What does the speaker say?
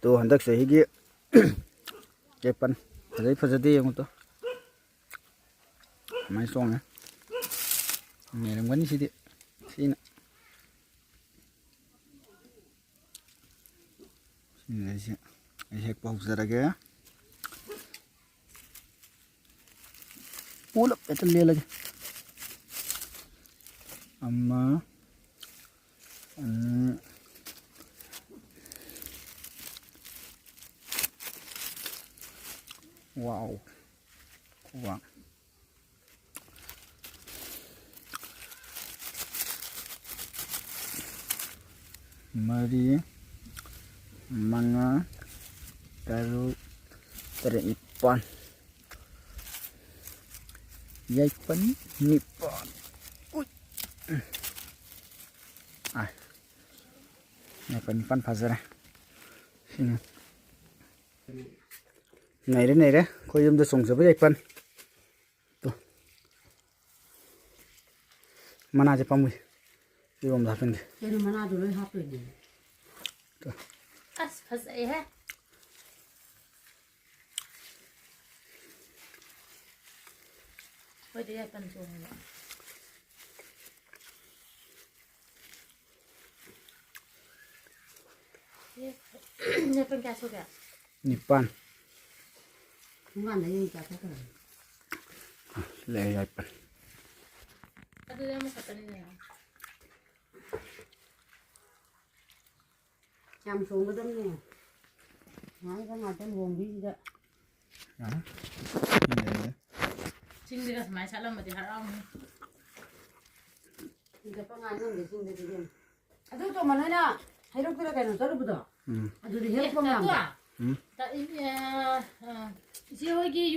तो हंदक सही की yaipal फजई फजदे यंग तो माय सॉन्ग है मेरे गनी सीधी सीना ऐसे एक बहुत ज़रा गया पूरा पेटल ले लगे अम्मा वाओ वाह मरी manga taru teripan yaipal nippon yaipal nippon phangjare sini này đấy coi em tôi sống với yaipal to mana je pamui đi om happen cái nó mana rồi hấp rồi đi as phazai ha thôi đi yaipal xuống rồi yaipal क्या सो गया nippon không ăn đấy chả có cái le yaipal ಅದು ಏನು ಕತ್ತನಿದೆ chăm xuống cái tấm này nói có ngồi trên buồng đi đó 친구가 많이 살라면 돼 하라고 이제 뻥안 하는데 친구들 지금 아주 좀 많아요 해롭게 가는 저러부터 아주 해롭게 하면 다 이제 여기